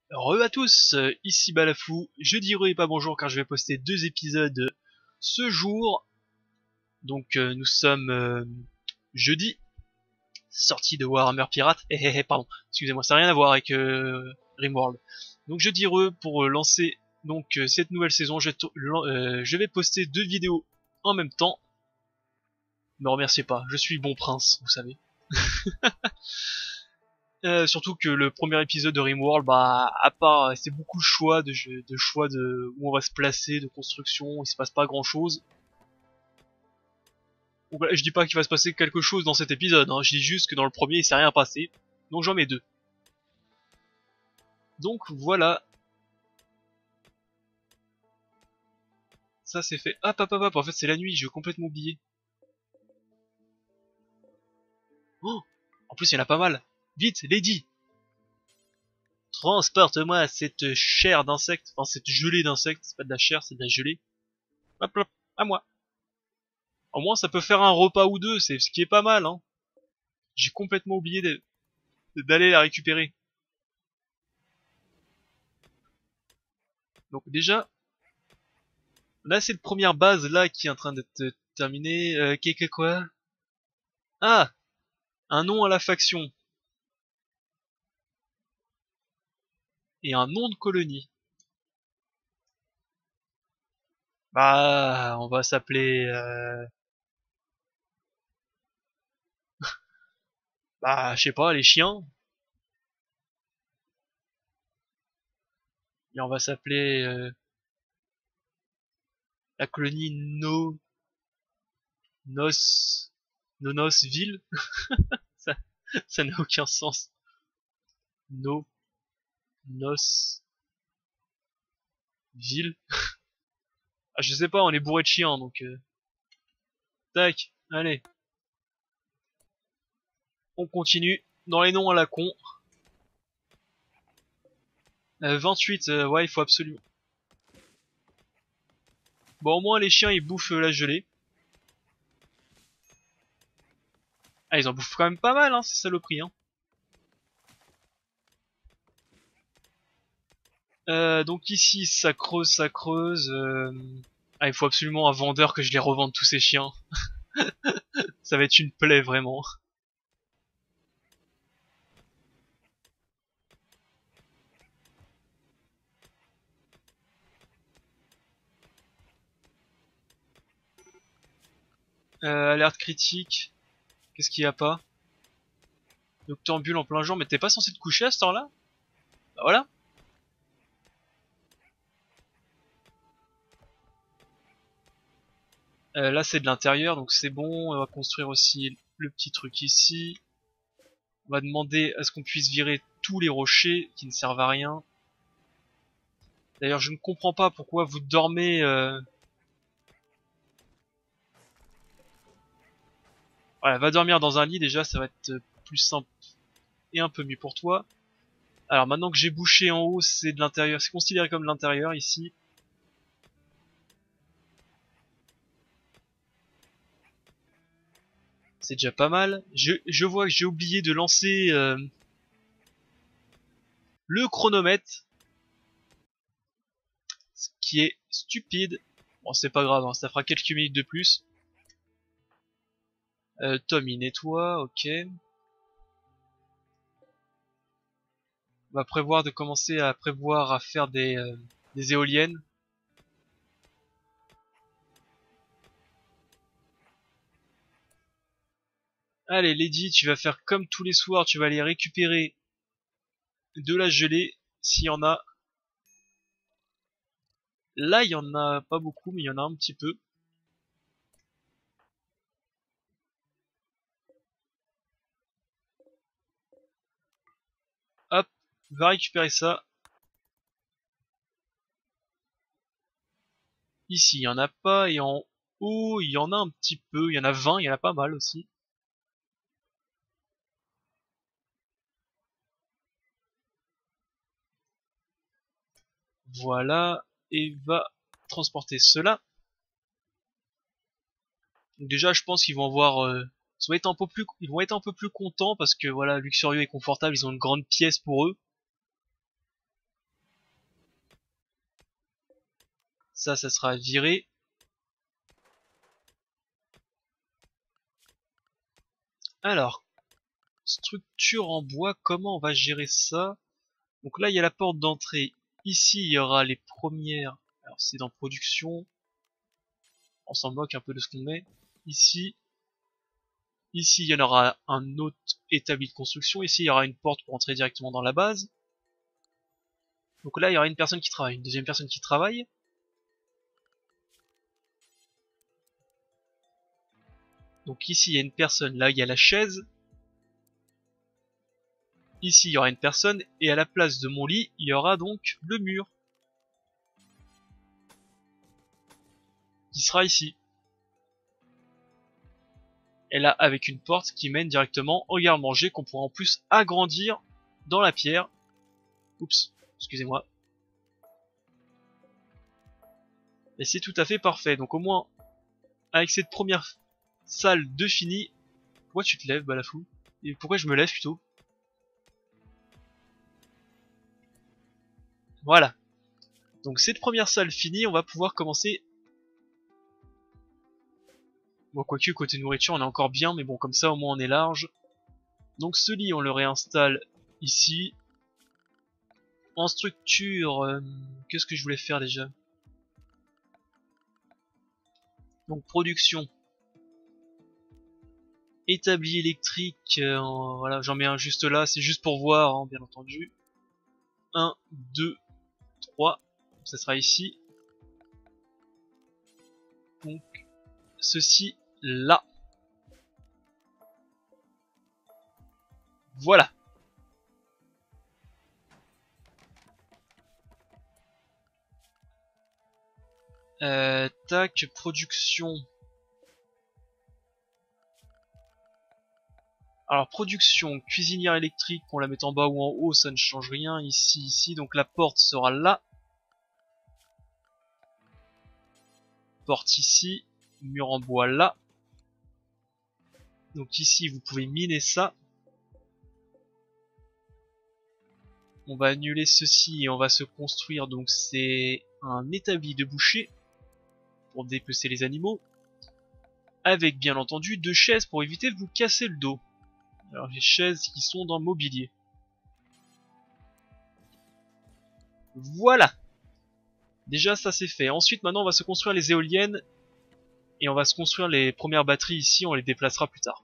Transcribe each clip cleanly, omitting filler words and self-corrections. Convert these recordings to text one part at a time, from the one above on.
Re à tous, ici Balafou, je dirai pas bonjour car je vais poster 2 épisodes ce jour. Donc nous sommes jeudi, sortie de Warhammer Pirate. Pardon, excusez-moi, ça n'a rien à voir avec Rimworld. Donc je dirai pour lancer cette nouvelle saison, je vais poster 2 vidéos en même temps. Me remerciez pas, je suis bon prince, vous savez. Surtout que le premier épisode de Rimworld, bah, à part, c'est beaucoup de choix de où on va se placer, de construction, il se passe pas grand chose. Donc voilà, je dis pas qu'il va se passer quelque chose dans cet épisode, hein, je dis juste que dans le premier il s'est rien passé, donc j'en mets 2. Donc voilà, ça c'est fait. Hop, en fait c'est la nuit, j'ai complètement oublié. Oh, en plus il y en a pas mal. Vite, Lady, transporte-moi cette chair d'insecte, enfin cette gelée d'insectes, c'est pas de la chair, c'est de la gelée. Hop, à moi. Au moins ça peut faire un repas ou deux, c'est ce qui est pas mal, hein. J'ai complètement oublié d'aller la récupérer. Donc déjà, là c'est cette première base là qui est en train d'être terminée. Quoi? Ah, un nom à la faction et un nom de colonie. Bah, on va s'appeler, bah, je sais pas, les chiens. Et on va s'appeler la colonie Nos Nonosville. Ça, ça n'a aucun sens. No Nosville. Ah, je sais pas, on est bourré de chiens donc. Tac, allez, on continue dans les noms à la con. 28, ouais, il faut absolument. Bon, au moins les chiens ils bouffent la gelée. Ah, ils en bouffent quand même pas mal, hein, ces saloperies, hein. Donc ici, ça creuse, ça creuse. Ah, il faut absolument un vendeur que je les revende tous ces chiens. Ça va être une plaie, vraiment. Alerte critique. Qu'est-ce qu'il y a pas? Noctambule en plein jour, mais t'es pas censé te coucher à ce temps-là? Bah voilà. Là, c'est de l'intérieur, donc c'est bon. On va construire aussi le petit truc ici. On va demander à ce qu'on puisse virer tous les rochers qui ne servent à rien. D'ailleurs, je ne comprends pas pourquoi vous dormez. Voilà, va dormir dans un lit déjà, ça va être plus simple et un peu mieux pour toi. Alors maintenant que j'ai bouché en haut, c'est de l'intérieur, c'est considéré comme de l'intérieur ici. C'est déjà pas mal. Je vois que j'ai oublié de lancer le chronomètre, ce qui est stupide. Bon, c'est pas grave, hein, ça fera quelques minutes de plus. Tom il nettoie, ok. On va prévoir de commencer à prévoir à faire des éoliennes. Allez, Lady, tu vas faire comme tous les soirs, tu vas aller récupérer de la gelée, s'il y en a. Là, il y en a pas beaucoup, mais il y en a un petit peu. Hop, va récupérer ça. Ici, il y en a pas, et en haut, il y en a un petit peu. Il y en a 20, il y en a pas mal aussi. Voilà, et va transporter cela. Donc déjà, je pense qu'ils vont avoir, ils vont être un peu plus contents parce que voilà, luxurieux et confortable, ils ont une grande pièce pour eux. Ça sera viré. Alors, structure en bois, comment on va gérer ça? Donc là, il y a la porte d'entrée. Ici, il y aura les premières. Alors, c'est dans production. On s'en moque un peu de ce qu'on met. Ici, il y en aura un autre établi de construction. Ici, il y aura une porte pour entrer directement dans la base. Donc là, il y aura une personne qui travaille, une deuxième personne qui travaille. Donc ici, il y a une personne. Là, il y a la chaise. Ici, il y aura une personne. Et à la place de mon lit, il y aura donc le mur. Qui sera ici. Et là, avec une porte qui mène directement au garde-manger qu'on pourra en plus agrandir dans la pierre. Oups, excusez-moi. Et c'est tout à fait parfait. Donc au moins, avec cette première salle de fini. Pourquoi tu te lèves, Balafou? Et pourquoi je me lève plutôt? Voilà. Donc cette première salle finie, on va pouvoir commencer. Bon, quoique côté nourriture on est encore bien, mais bon, comme ça au moins on est large. Donc ce lit on le réinstalle ici. En structure, qu'est-ce que je voulais faire déjà? Donc production. Établi électrique, voilà, j'en mets un juste là, c'est juste pour voir, hein, bien entendu. 1, 2, 3, ça sera ici. Donc ceci là. Voilà. Tac, production. Alors production, cuisinière électrique, qu'on la mette en bas ou en haut, ça ne change rien. Ici, ici, donc la porte sera là. Porte ici, mur en bois là. Donc ici, vous pouvez miner ça. On va annuler ceci et on va se construire, donc c'est un établi de boucher pour dépecer les animaux. Avec bien entendu 2 chaises pour éviter de vous casser le dos. Alors les chaises qui sont dans mobilier. Voilà. Déjà ça c'est fait. Ensuite maintenant on va se construire les éoliennes. Et on va se construire les premières batteries ici, on les déplacera plus tard.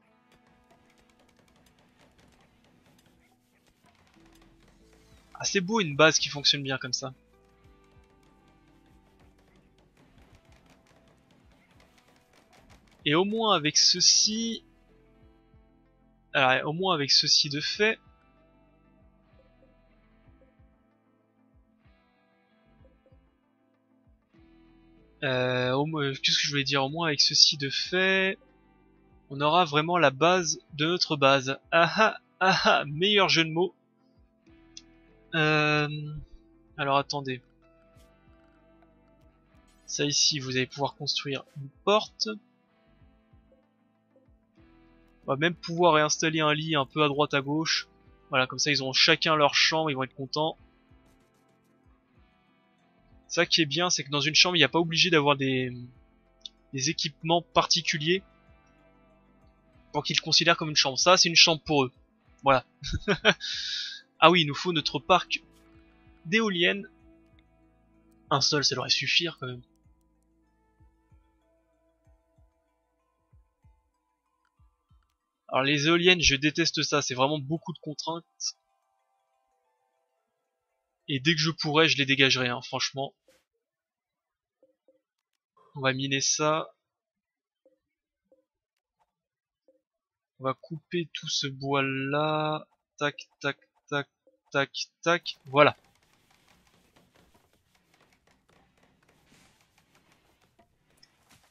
Ah c'est beau une base qui fonctionne bien comme ça. Et au moins avec ceci... Alors au moins avec ceci de fait... Qu'est-ce que je voulais dire? Au moins avec ceci de fait... On aura vraiment la base de notre base. Ah ah, meilleur jeu de mots. Alors attendez. Ça ici, vous allez pouvoir construire une porte. On va même pouvoir réinstaller un lit un peu à droite à gauche. Voilà, comme ça ils auront chacun leur chambre, ils vont être contents. Ça qui est bien, c'est que dans une chambre, il n'y a pas obligé d'avoir des équipements particuliers pour qu'ils le considèrent comme une chambre. Ça, c'est une chambre pour eux. Voilà. Ah oui, il nous faut notre parc d'éoliennes. Un seul, ça devrait suffire quand même. Alors les éoliennes, je déteste ça, c'est vraiment beaucoup de contraintes. Et dès que je pourrais, je les dégagerai, hein, franchement. On va miner ça. On va couper tout ce bois là. Tac, tac, tac, tac, tac. Voilà.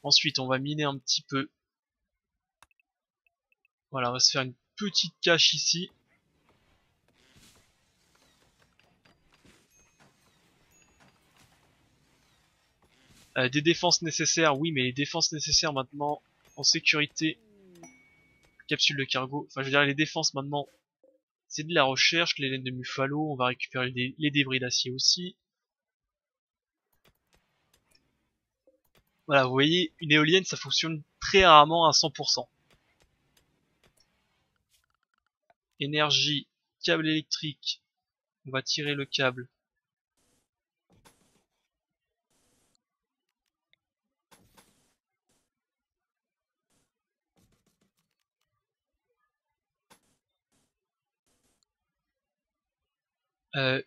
Ensuite, on va miner un petit peu. Voilà, on va se faire une petite cache ici. Des défenses nécessaires, oui, mais les défenses nécessaires maintenant en sécurité. Capsule de cargo. Enfin, je veux dire, les défenses maintenant, c'est de la recherche. Les laines de Muffalo, on va récupérer les débris d'acier aussi. Voilà, vous voyez, une éolienne, ça fonctionne très rarement à 100%. Énergie, câble électrique. On va tirer le câble.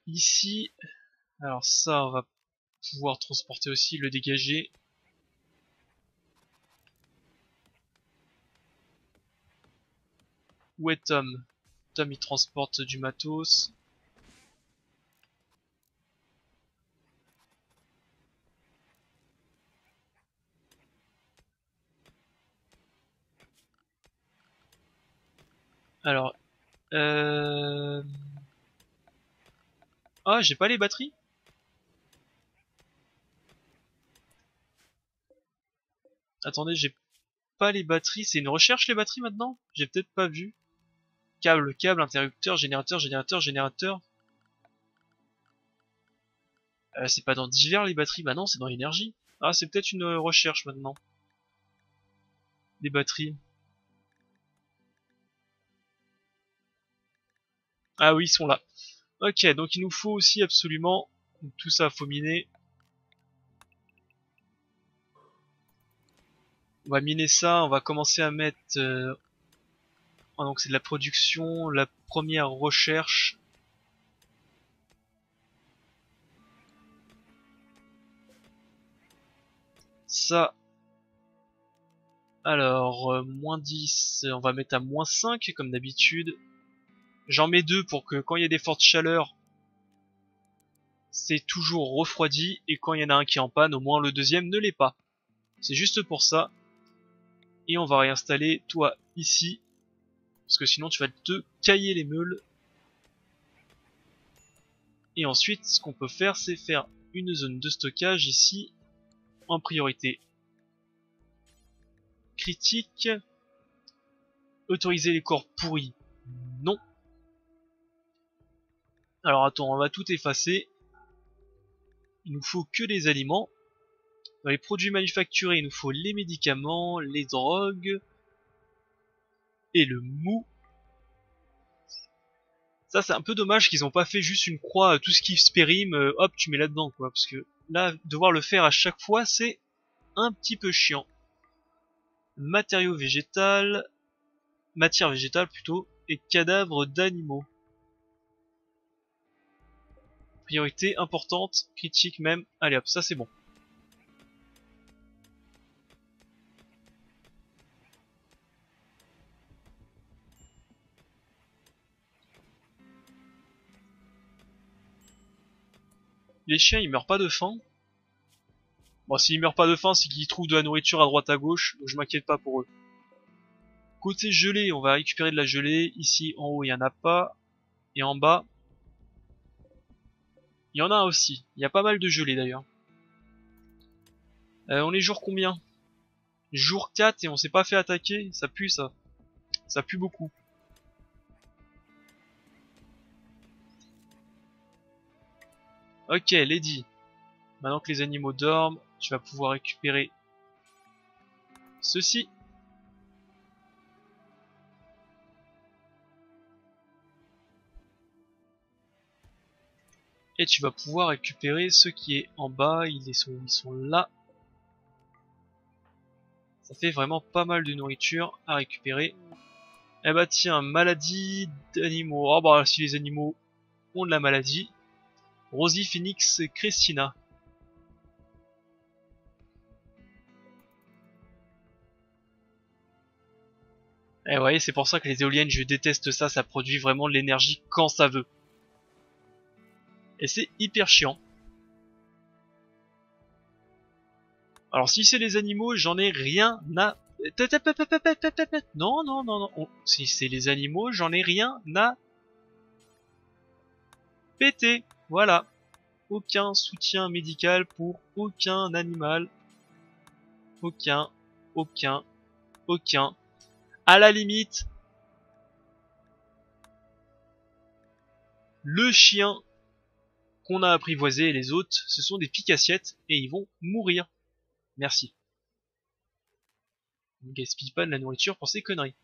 Ici, alors ça, on va pouvoir transporter aussi, le dégager. Où est Tom? Tom, il transporte du matos. Alors, ah, j'ai pas les batteries? Attendez, j'ai pas les batteries. C'est une recherche les batteries maintenant? J'ai peut-être pas vu. Câble, interrupteur, générateur. C'est pas dans divers les batteries? Bah non, c'est dans énergie. Ah, c'est peut-être une recherche maintenant. Les batteries. Ah oui, ils sont là. Ok, donc il nous faut aussi absolument tout ça, faut miner. On va miner ça, on va commencer à mettre... ah, donc c'est de la production, la première recherche. Ça, alors, moins 10, on va mettre à moins 5 comme d'habitude. J'en mets 2 pour que quand il y a des fortes chaleurs, c'est toujours refroidi. Et quand il y en a un qui est en panne, au moins le deuxième ne l'est pas. C'est juste pour ça. Et on va réinstaller toi ici. Parce que sinon tu vas te cailler les meules. Et ensuite, ce qu'on peut faire, c'est faire une zone de stockage ici, en priorité critique. Autoriser les corps pourris, non. Alors attends, on va tout effacer. Il nous faut que des aliments. Dans les produits manufacturés, il nous faut les médicaments, les drogues et le mou. Ça, c'est un peu dommage qu'ils ont pas fait juste une croix, tout ce qui se périme, hop, tu mets là-dedans, quoi. Parce que là, devoir le faire à chaque fois, c'est un petit peu chiant. Matériaux végétal, matière végétale plutôt, et cadavres d'animaux. Priorité importante, critique même. Allez hop, ça c'est bon. Les chiens, ils meurent pas de faim. Bon, s'ils meurent pas de faim, c'est qu'ils trouvent de la nourriture à droite à gauche, donc je m'inquiète pas pour eux. Côté gelée, on va récupérer de la gelée. Ici, en haut, il y en a pas. Et en bas, il y en a aussi. Il y a pas mal de gelée d'ailleurs. On est jour combien? Jour 4 et on s'est pas fait attaquer. Ça pue ça. Ça pue beaucoup. Ok, Lady. Maintenant que les animaux dorment, tu vas pouvoir récupérer ceci. Et tu vas pouvoir récupérer ce qui est en bas. Ils sont là. Ça fait vraiment pas mal de nourriture à récupérer. Eh bah tiens, maladie d'animaux. Oh bah si les animaux ont de la maladie. Rosie, Phoenix, Christina. Eh ouais, c'est pour ça que les éoliennes, je déteste ça, ça produit vraiment de l'énergie quand ça veut. Et c'est hyper chiant. Alors si c'est les animaux, j'en ai rien à... Non, non, non, non. Si c'est les animaux, j'en ai rien à péter. Voilà. Aucun soutien médical pour aucun animal. Aucun, aucun, aucun. À la limite, le chien qu'on a apprivoisé et les autres, ce sont des piques-assiettes et ils vont mourir. Merci. On gaspille pas de la nourriture pour ces conneries.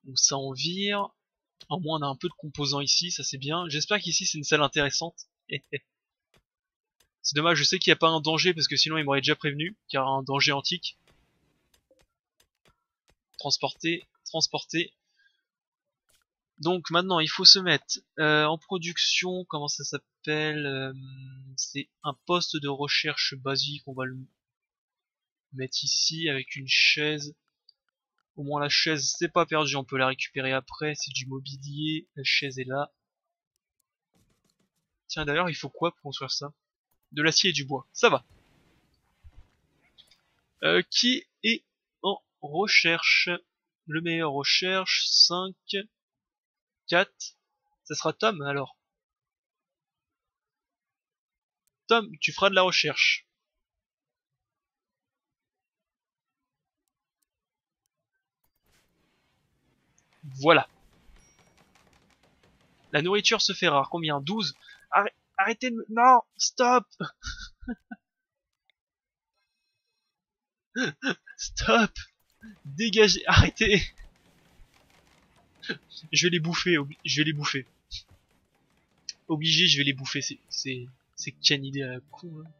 Donc ça en vire. Au moins on a un peu de composants ici, ça c'est bien. J'espère qu'ici c'est une salle intéressante. C'est dommage, je sais qu'il n'y a pas un danger parce que sinon il m'aurait déjà prévenu qu'il y a un danger antique. Transporter, transporter. Donc maintenant il faut se mettre en production, comment ça s'appelle, c'est un poste de recherche basique, on va le mettre ici avec une chaise. Au moins la chaise c'est pas perdu, on peut la récupérer après, c'est du mobilier, la chaise est là. Tiens d'ailleurs il faut quoi pour construire ça? De l'acier et du bois, ça va. Qui est en recherche? Le meilleur recherche, 5, 4, ça sera Tom alors. Tom, tu feras de la recherche. Voilà. La nourriture se fait rare. Combien? 12. Arrêtez de... Non, stop. Stop. Dégagez. Arrêtez. Je vais les bouffer. Je vais les bouffer. Obligé, je vais les bouffer. C'est quelle idée à la con. Hein.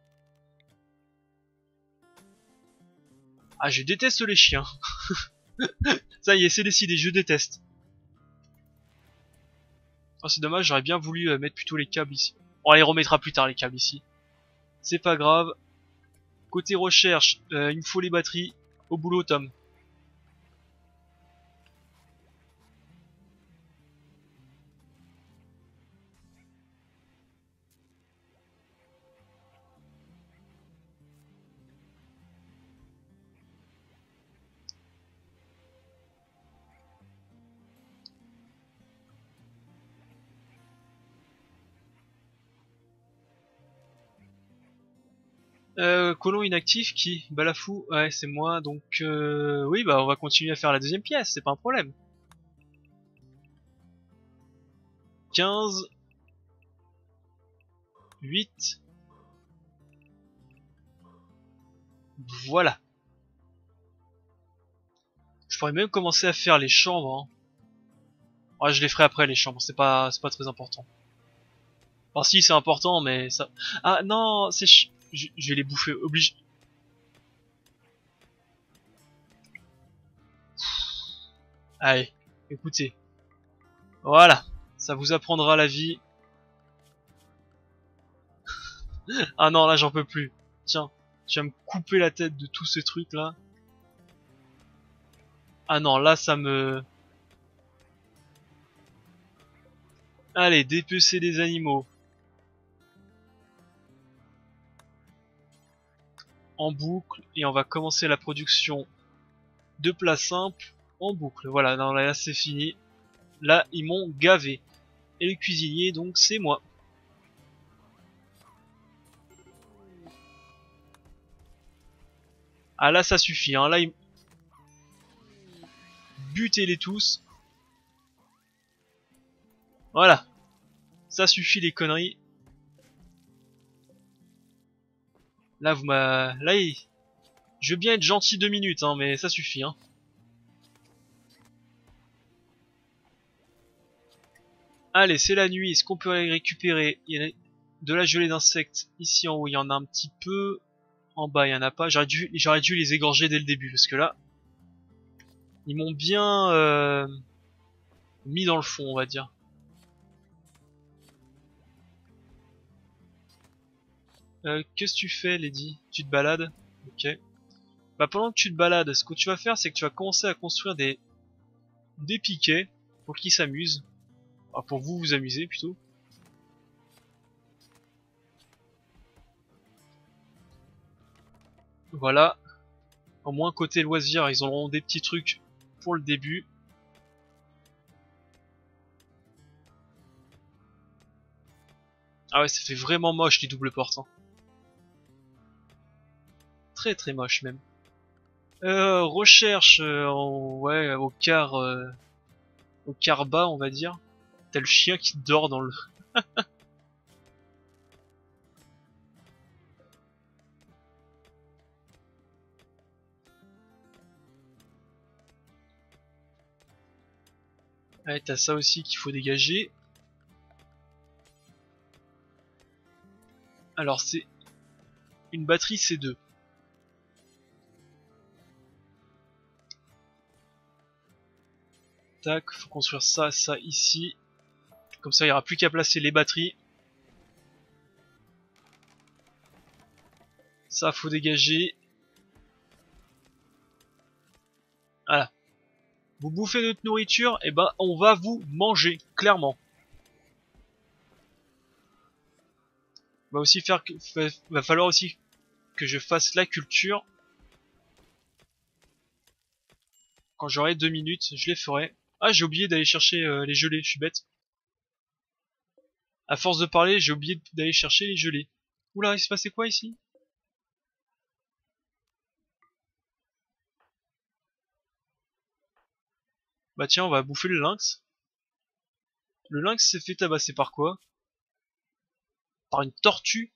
Ah, je déteste les chiens. Ça y est, c'est décidé. Je déteste. Oh, c'est dommage. J'aurais bien voulu mettre plutôt les câbles ici. On les remettra plus tard, les câbles ici. C'est pas grave. Côté recherche, il me faut les batteries. Au boulot, Tom. Colon inactif qui? Balafou? Ouais, c'est moi, donc oui, bah on va continuer à faire la deuxième pièce, c'est pas un problème. 15, 8, voilà. Je pourrais même commencer à faire les chambres. Hein. Ouais, je les ferai après les chambres, c'est pas très important. Enfin si, c'est important, mais ça... Ah non, je vais les bouffer, obligé. Allez, écoutez. Voilà, ça vous apprendra la vie. Ah non, là j'en peux plus. Tiens, tu vas me couper la tête de tous ces trucs là. Ah non, là ça me... Allez, dépecer des animaux. En boucle. Et on va commencer la production de plats simples en boucle. Voilà, non, là c'est fini. Là, ils m'ont gavé. Et le cuisinier, donc, c'est moi. Ah là, ça suffit. Hein. Là, butez-les tous. Voilà. Ça suffit les conneries. Là, vous m'a... Là, je veux bien être gentil 2 minutes, hein, mais ça suffit. Hein. Allez, c'est la nuit. Est-ce qu'on peut récupérer? Il y a de la gelée d'insectes. Ici en haut, il y en a un petit peu. En bas, il y en a pas. J'aurais dû les égorger dès le début, parce que là, ils m'ont bien mis dans le fond, on va dire. Qu'est-ce que tu fais, Lady? Tu te balades? Ok. Bah pendant que tu te balades, ce que tu vas faire, c'est que tu vas commencer à construire des piquets pour qu'ils s'amusent. Enfin, pour vous vous amuser plutôt. Voilà. Au moins côté loisirs, ils auront des petits trucs pour le début. Ah ouais, ça fait vraiment moche les doubles portes. Hein. Très très moche même. Recherche ouais, au quart au quart bas, on va dire. T'as le chien qui dort dans le... Ouais, t'as ça aussi qu'il faut dégager. Alors c'est une batterie C2. Tac, faut construire ça, ça ici. Comme ça, il n'y aura plus qu'à placer les batteries. Ça, faut dégager. Voilà. Vous bouffez notre nourriture, et ben on va vous manger, clairement. Va aussi faire que, va falloir aussi que je fasse la culture. Quand j'aurai 2 minutes, je les ferai. Ah, j'ai oublié d'aller chercher les gelées, je suis bête. À force de parler, j'ai oublié d'aller chercher les gelées. Oula, il se passait quoi ici? Bah tiens, on va bouffer le lynx. Le lynx s'est fait tabasser par quoi? Par une tortue?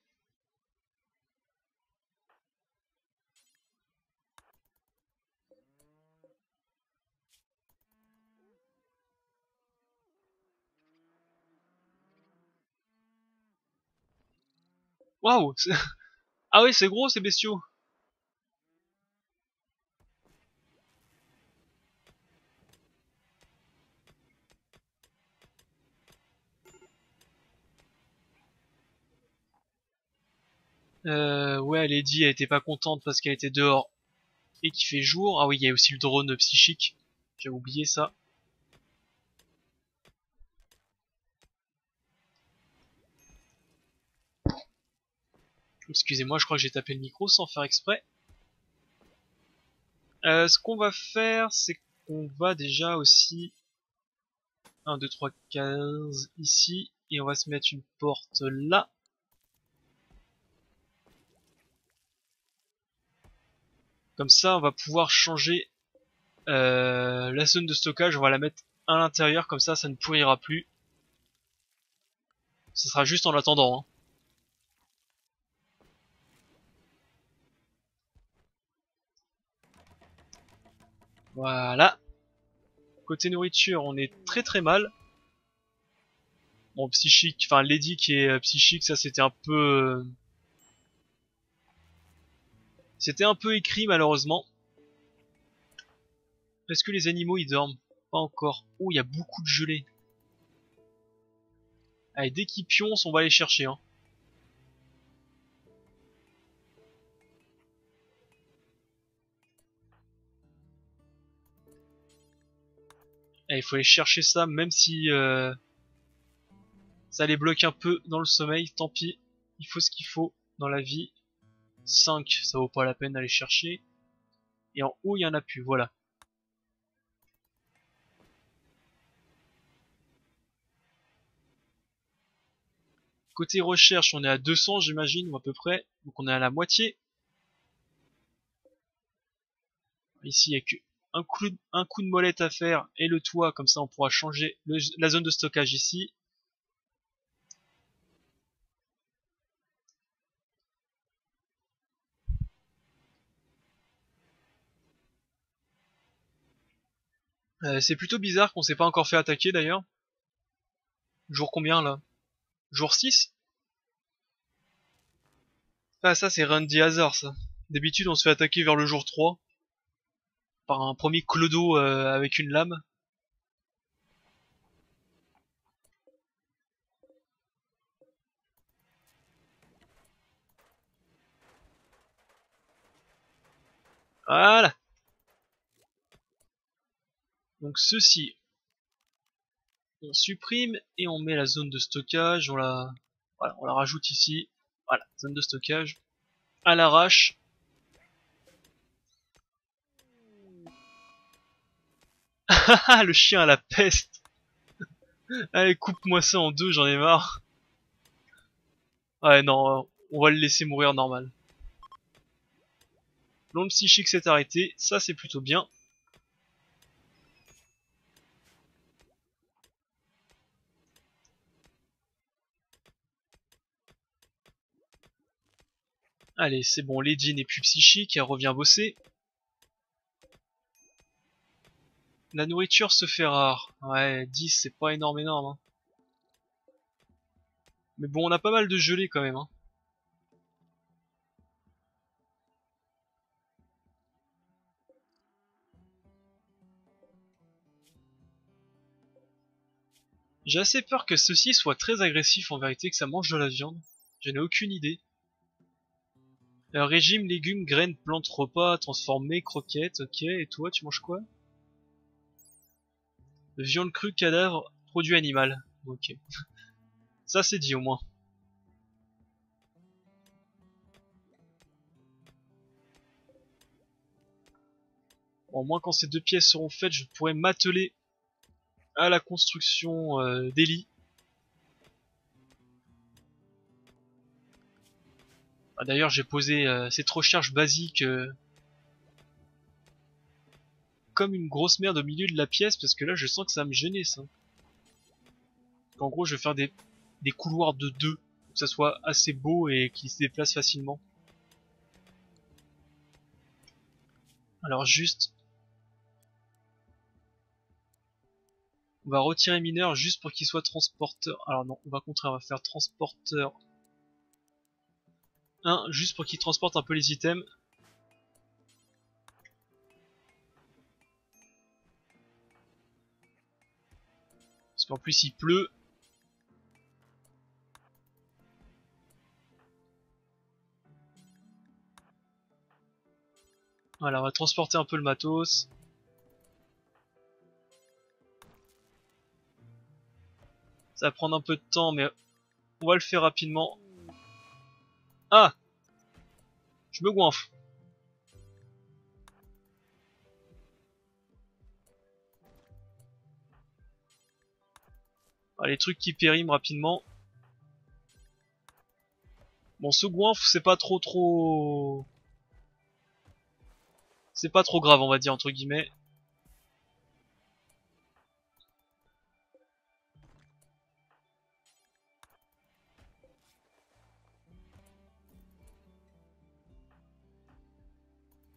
Waouh! Ah oui, c'est gros ces bestiaux. Ouais, Lady, elle était pas contente parce qu'elle était dehors et qu'il fait jour. Ah oui, il y a aussi le drone psychique. J'avais oublié ça. Excusez-moi, je crois que j'ai tapé le micro sans faire exprès. Ce qu'on va faire, c'est qu'on va déjà aussi 1, 2, 3, 15 ici. Et on va se mettre une porte là. Comme ça, on va pouvoir changer la zone de stockage. On va la mettre à l'intérieur, comme ça ne pourrira plus. Ce sera juste en attendant. Hein. Voilà. Côté nourriture, on est très très mal. Bon, psychique, enfin Lady qui est psychique, ça c'était un peu écrit malheureusement. Est-ce que les animaux ils dorment? Pas encore. Oh, il y a beaucoup de gelée. Allez, dès qu'ils pioncent, on va les chercher. Hein. Allez, il faut aller chercher ça, même si ça les bloque un peu dans le sommeil. Tant pis, il faut ce qu'il faut dans la vie. 5, ça vaut pas la peine d'aller chercher. Et en haut, il y en a plus, voilà. Côté recherche, on est à 200, j'imagine, ou à peu près. Donc on est à la moitié. Ici, il n'y a que un coup de molette à faire et le toit, comme ça on pourra changer la zone de stockage ici. C'est plutôt bizarre qu'on s'est pas encore fait attaquer d'ailleurs. Jour combien là? Jour 6? Ah ça c'est Randy Hazard ça. D'habitude on se fait attaquer vers le jour 3 par un premier clodo avec une lame. Voilà. Donc ceci, on supprime et on met la zone de stockage, voilà, on la rajoute ici. Voilà, zone de stockage. À l'arrache. Le chien à la peste. Allez, coupe-moi ça en deux, j'en ai marre. Ouais, non, on va le laisser mourir normal. L'onde psychique s'est arrêtée, ça c'est plutôt bien. Allez, c'est bon, Lady n'est plus psychique, elle revient bosser. La nourriture se fait rare. Ouais, 10 c'est pas énorme hein. Mais bon, on a pas mal de gelées quand même hein. J'ai assez peur que ceci soit très agressif en vérité, que ça mange de la viande. Je n'ai aucune idée. Régime, légumes, graines, plantes, repas, transformés, croquettes, ok. Et toi, tu manges quoi? Viande crue, cadavre, produit animal. Ok. Ça c'est dit au moins. Bon, au moins quand ces deux pièces seront faites, je pourrai m'atteler à la construction des lits. Ah, d'ailleurs, j'ai posé cette recherche basique comme une grosse merde au milieu de la pièce parce que là, je sens que ça va me gêner ça. En gros, je vais faire des couloirs de 2 pour que ça soit assez beau et qui se déplace facilement. Alors juste, on va retirer mineur juste pour qu'il soit transporteur. Alors non, on va contraire, on va faire transporteur 1 juste pour qu'il transporte un peu les items. Parce qu'en plus il pleut. Voilà, on va transporter un peu le matos. Ça va prendre un peu de temps, mais on va le faire rapidement. Ah! Je me goinfre. Ah, les trucs qui périment rapidement. Bon, ce goinfre, c'est pas trop... C'est pas trop grave, on va dire, entre guillemets.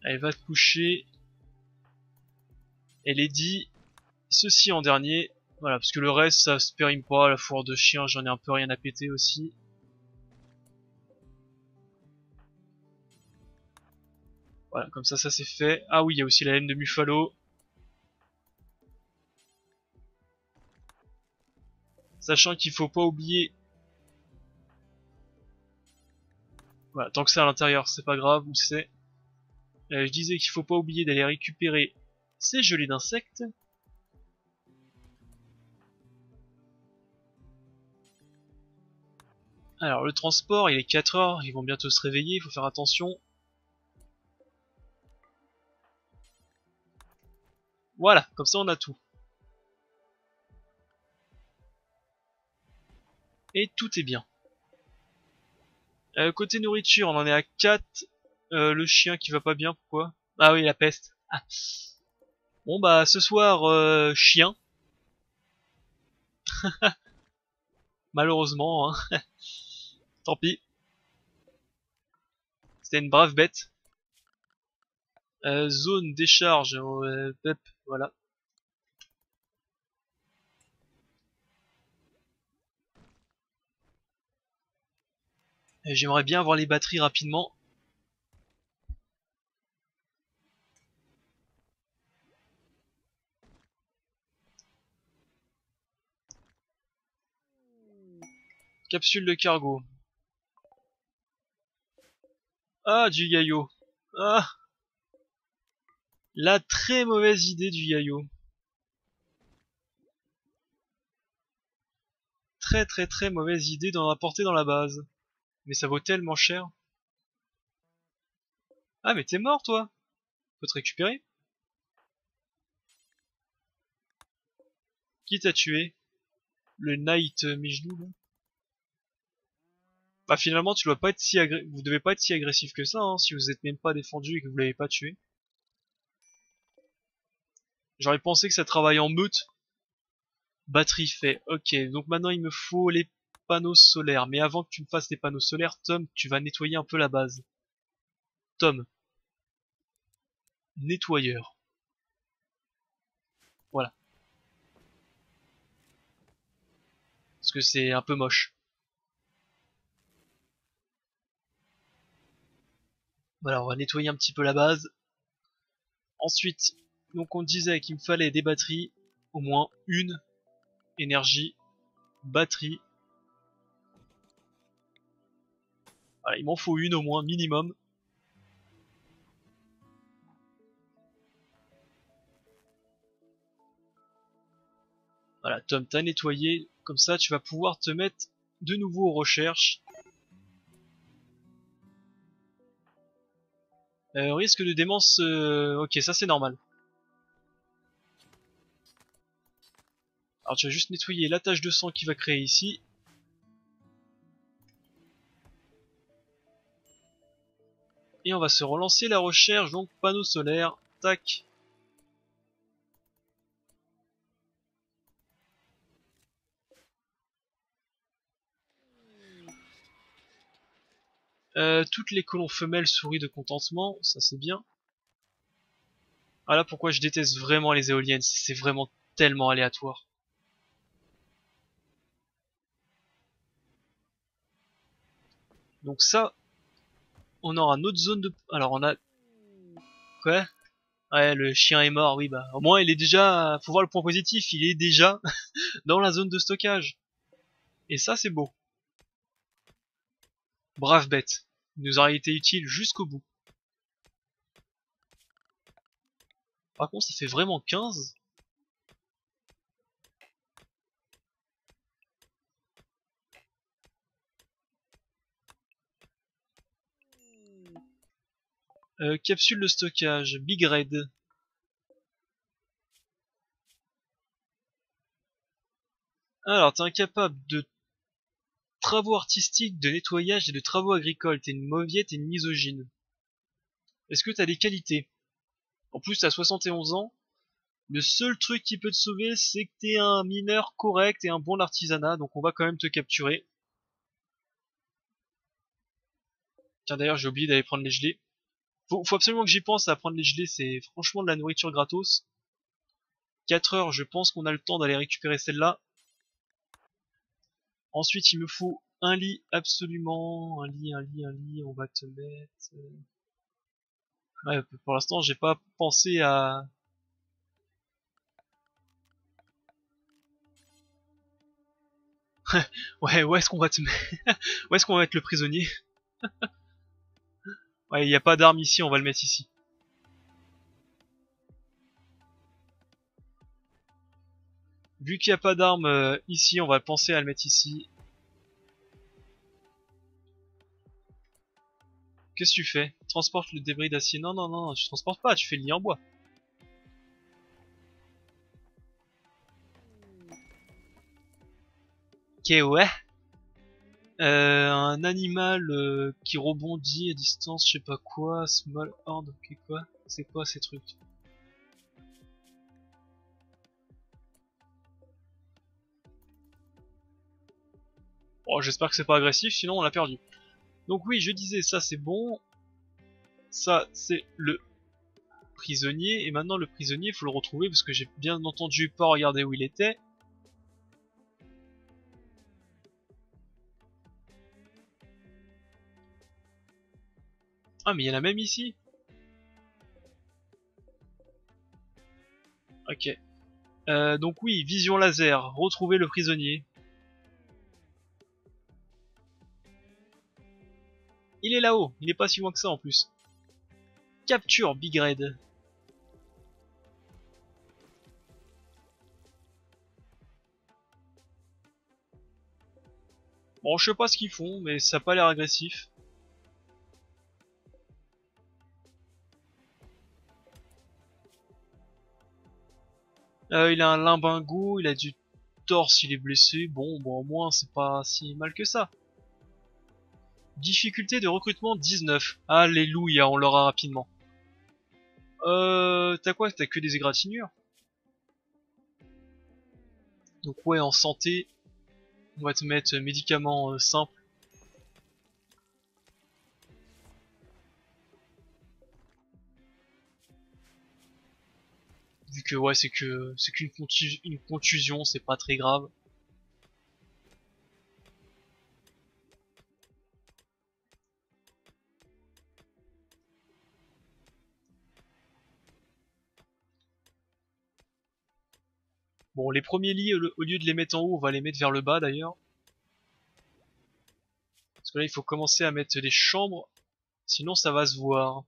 Elle va te coucher. Elle est dit ceci en dernier. Voilà, parce que le reste, ça se périme pas. La foire de chien, j'en ai un peu rien à péter aussi. Voilà, comme ça c'est fait. Ah oui, il y a aussi la laine de Muffalo. Sachant qu'il faut pas oublier... Voilà, tant que c'est à l'intérieur, c'est pas grave où c'est. Je disais qu'il faut pas oublier d'aller récupérer ces gelées d'insectes. Alors le transport, il est 4 heures, ils vont bientôt se réveiller, il faut faire attention. Voilà, comme ça on a tout. Et tout est bien. Côté nourriture, on en est à 4. Le chien qui va pas bien, pourquoi? Ah oui, la peste. Ah. Bon bah ce soir, chien. Malheureusement, hein. Tant pis. C'était une brave bête. Zone décharge, pep, voilà. J'aimerais bien avoir les batteries rapidement. Capsule de cargo. Ah, du yayo. Ah, la très mauvaise idée du yayo. Très mauvaise idée d'en apporter dans la base. Mais ça vaut tellement cher. Ah mais t'es mort toi. Faut te récupérer. Qui t'a tué? Le Knight Mijnou là. Bah finalement tu dois pas être si vous devez pas être si agressif que ça hein, si vous êtes même pas défendu et que vous l'avez pas tué. J'aurais pensé que ça travaille en meute. Batterie fait. Ok, donc maintenant il me faut les panneaux solaires. Mais avant que tu me fasses les panneaux solaires, Tom, tu vas nettoyer un peu la base. Tom. Nettoyeur. Voilà. Parce que c'est un peu moche. Voilà, on va nettoyer un petit peu la base. Ensuite, donc on disait qu'il me fallait des batteries, au moins une, énergie, batterie. Voilà, il m'en faut une au moins, minimum. Voilà, Tom, t'as nettoyé, comme ça tu vas pouvoir te mettre de nouveau aux recherches. Risque de démence, ok, ça c'est normal. Alors tu vas juste nettoyer la tache de sang qui va créer ici. Et on va se relancer la recherche, donc panneau solaire, tac. Toutes les colons femelles souris de contentement, ça c'est bien. Voilà pourquoi je déteste vraiment les éoliennes, c'est vraiment tellement aléatoire. Donc ça, on aura notre zone de... Alors on a... Quoi? Ouais, le chien est mort, oui bah au moins il est déjà... Faut voir le point positif, il est déjà dans la zone de stockage. Et ça c'est beau. Brave bête. Il nous aura été utile jusqu'au bout. Par contre ça fait vraiment 15. Capsule de stockage, Big Red. Alors t'es incapable de travaux artistiques, de nettoyage et de travaux agricoles. T'es une mauviette et une misogyne. Est-ce que t'as des qualités? En plus t'as 71 ans. Le seul truc qui peut te sauver, c'est que t'es un mineur correct et un bon artisanat, donc on va quand même te capturer. Tiens d'ailleurs j'ai oublié d'aller prendre les gelées. Faut absolument que j'y pense à prendre les gelées, c'est franchement de la nourriture gratos. 4 heures, je pense qu'on a le temps d'aller récupérer celle-là. Ensuite il me faut un lit absolument, un lit, on va te mettre... Ouais, pour l'instant j'ai pas pensé à... Ouais, où est-ce qu'on va te mettre? Où est-ce qu'on va mettre le prisonnier? Ouais, il n'y a pas d'arme ici, on va le mettre ici. Vu qu'il n'y a pas d'arme ici, on va penser à le mettre ici. Qu'est-ce que tu fais? Transporte le débris d'acier. Non, non, non, tu transportes pas, tu fais le lit en bois. Ok, ouais. Un animal qui rebondit à distance, je sais pas quoi. Small horde, ok quoi? C'est quoi ces trucs? Bon, j'espère que c'est pas agressif, sinon on l'a perdu. Donc oui, je disais, ça c'est bon. Ça, c'est le prisonnier. Et maintenant, le prisonnier, il faut le retrouver parce que j'ai bien entendu pas regarder où il était. Ah, mais il y en a même ici. Ok. Donc oui, vision laser. Retrouver le prisonnier. Il est là-haut. Il est pas si loin que ça en plus. Capture Big Red. Bon, je sais pas ce qu'ils font, mais ça a pas l'air agressif. Il a un limbingo, il a du torse, il est blessé. Bon, au moins, c'est pas si mal que ça. Difficulté de recrutement 19. Alléluia, on l'aura rapidement. T'as quoi? T'as que des égratignures? Donc ouais, en santé, on va te mettre médicaments simples. Vu que ouais, c'est qu'une une contusion, c'est pas très grave. Bon, les premiers lits, au lieu de les mettre en haut, on va les mettre vers le bas d'ailleurs. Parce que là, il faut commencer à mettre les chambres, sinon ça va se voir.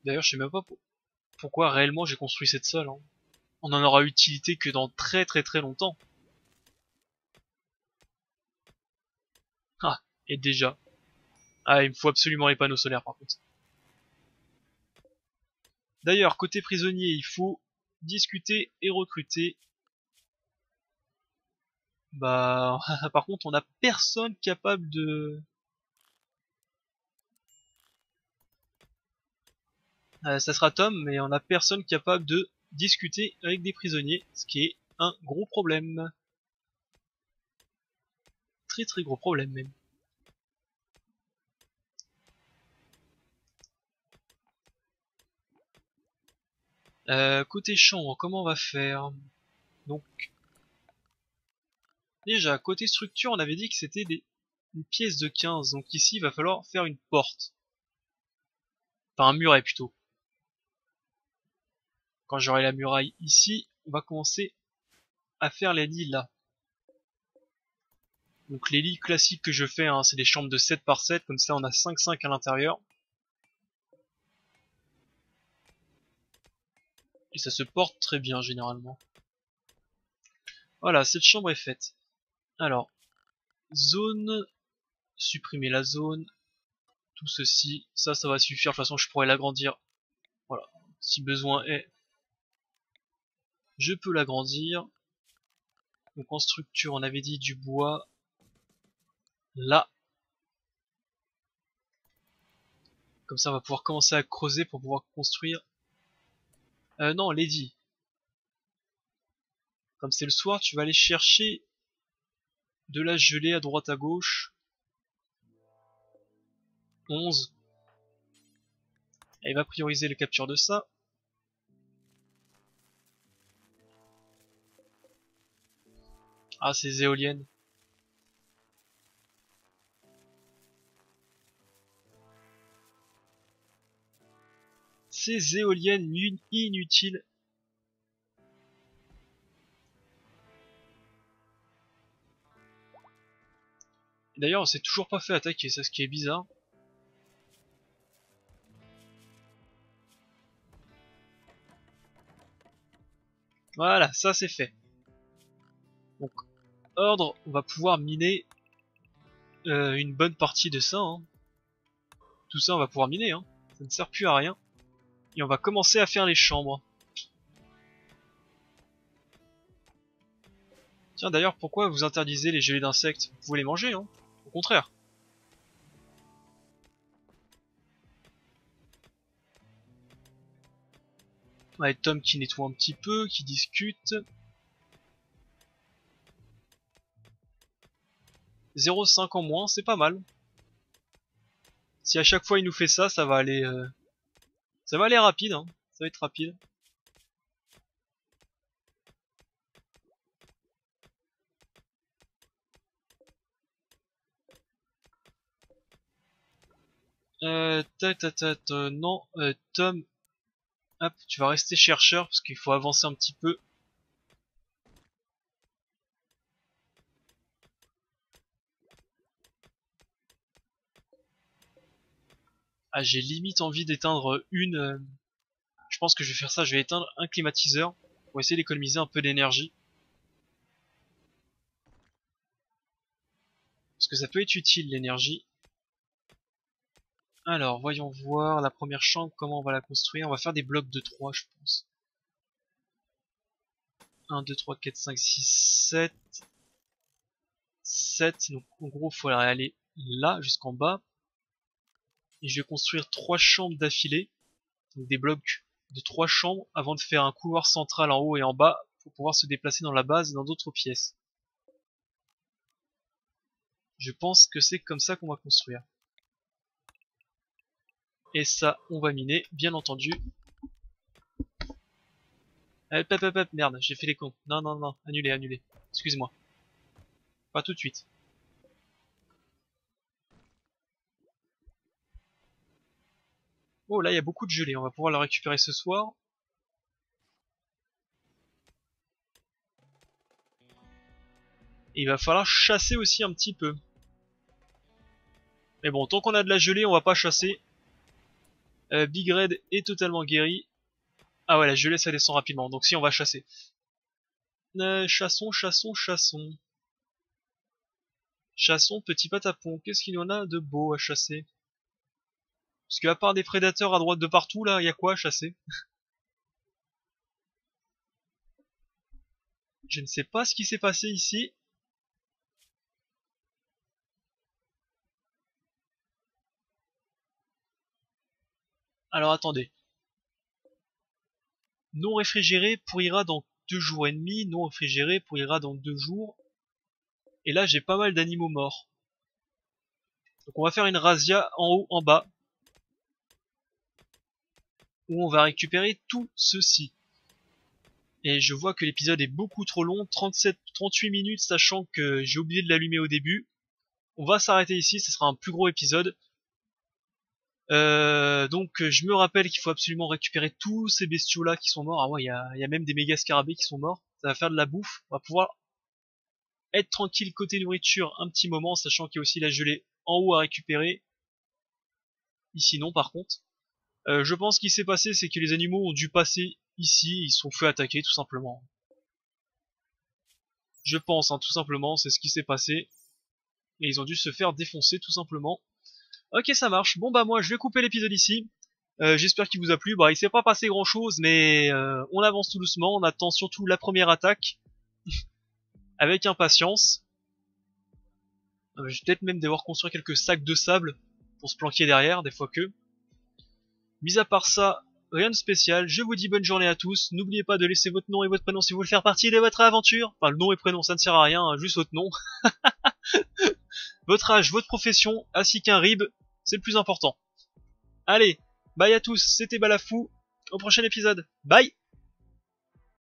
D'ailleurs, je sais même pas pourquoi réellement j'ai construit cette salle. Hein. On en aura utilité que dans très très très longtemps. Ah, et déjà. Ah, il me faut absolument les panneaux solaires par contre. D'ailleurs, côté prisonnier, il faut discuter et recruter. Bah, par contre, on a personne capable de... ça sera Tom, mais on a personne capable de discuter avec des prisonniers, ce qui est un gros problème. Très très gros problème même. Côté chambre, comment on va faire? Donc, déjà, côté structure, on avait dit que c'était une pièce de 15, donc ici, il va falloir faire une porte. Enfin, un muret plutôt. Quand j'aurai la muraille ici, on va commencer à faire les lits là. Donc les lits classiques que je fais, hein, c'est des chambres de 7 par 7, comme ça on a 5-5 à l'intérieur. Et ça se porte très bien généralement. Voilà, cette chambre est faite. Alors, zone, supprimer la zone, tout ceci, ça va suffire, de toute façon je pourrais l'agrandir. Voilà, si besoin est, je peux l'agrandir. Donc en structure, on avait dit du bois, là. Comme ça on va pouvoir commencer à creuser pour pouvoir construire. Non, Lady. Comme c'est le soir, tu vas aller chercher de la gelée à droite à gauche. 11. Elle va prioriser le capture de ça. Ah, ces éoliennes. Ces éoliennes inutiles. D'ailleurs, on s'est toujours pas fait attaquer, c'est ce qui est bizarre. Voilà, ça c'est fait. Donc, ordre, on va pouvoir miner une bonne partie de ça. Hein. Tout ça, on va pouvoir miner. Hein. Ça ne sert plus à rien. Et on va commencer à faire les chambres. Tiens, d'ailleurs, pourquoi vous interdisez les gelées d'insectes? Vous pouvez les manger, hein. Au contraire. Ouais, Tom qui nettoie un petit peu, qui discute. 0,5 en moins, c'est pas mal. Si à chaque fois il nous fait ça, ça va aller rapide, hein. Ça va être rapide. Non, Tom, hop, tu vas rester chercheur parce qu'il faut avancer un petit peu. Ah, j'ai limite envie d'éteindre une. Je pense que je vais faire ça, je vais éteindre un climatiseur pour essayer d'économiser un peu d'énergie. Parce que ça peut être utile l'énergie. Alors, voyons voir la première chambre, comment on va la construire. On va faire des blocs de 3, je pense. 1, 2, 3, 4, 5, 6, 7. 7. Donc, en gros, il faudrait aller là, jusqu'en bas. Et je vais construire 3 chambres d'affilée. Donc, des blocs de 3 chambres avant de faire un couloir central en haut et en bas pour pouvoir se déplacer dans la base et dans d'autres pièces. Je pense que c'est comme ça qu'on va construire. Et ça, on va miner, bien entendu. Hop, hop, hop, hop, merde, j'ai fait les cons. Non, non, non, annulé, annulé. Excuse-moi. Pas tout de suite. Oh, là, il y a beaucoup de gelée. On va pouvoir la récupérer ce soir. Et il va falloir chasser aussi un petit peu. Mais bon, tant qu'on a de la gelée, on va pas chasser. Big Red est totalement guéri. Ah ouais, la gelée, ça descend rapidement. Donc si, on va chasser. Chassons, chassons, chassons. Chassons, petit patapon. Qu'est-ce qu'il y en a de beau à chasser? Parce qu'à part des prédateurs à droite de partout, là, il y a quoi à chasser? Je ne sais pas ce qui s'est passé ici. Alors attendez. Non réfrigéré pourrira dans 2 jours et demi. Non réfrigéré pourrira dans 2 jours. Et là, j'ai pas mal d'animaux morts. Donc on va faire une razzia en haut, en bas. Où on va récupérer tout ceci. Et je vois que l'épisode est beaucoup trop long, 38 minutes, sachant que j'ai oublié de l'allumer au début. On va s'arrêter ici, ce sera un plus gros épisode. Donc je me rappelle qu'il faut absolument récupérer tous ces bestiaux là qui sont morts. Ah ouais, il y a même des méga scarabées qui sont morts. Ça va faire de la bouffe. On va pouvoir être tranquille côté nourriture un petit moment, sachant qu'il y a aussi la gelée en haut à récupérer. Ici non par contre. Je pense qu'il s'est passé, c'est que les animaux ont dû passer ici, ils se sont fait attaquer tout simplement. Je pense, hein, tout simplement, c'est ce qui s'est passé. Et ils ont dû se faire défoncer tout simplement. Ok, ça marche. Bon bah moi je vais couper l'épisode ici. J'espère qu'il vous a plu. Bah il s'est pas passé grand chose, mais on avance tout doucement. On attend surtout la première attaque avec impatience. Je vais peut-être même devoir construire quelques sacs de sable pour se planquer derrière, des fois que. Mis à part ça, rien de spécial. Je vous dis bonne journée à tous. N'oubliez pas de laisser votre nom et votre prénom si vous voulez faire partie de votre aventure. Enfin le nom et prénom ça ne sert à rien, hein, juste votre nom. Votre âge, votre profession, ainsi qu'un RIB, c'est le plus important. Allez, bye à tous, c'était Balafou, au prochain épisode, bye.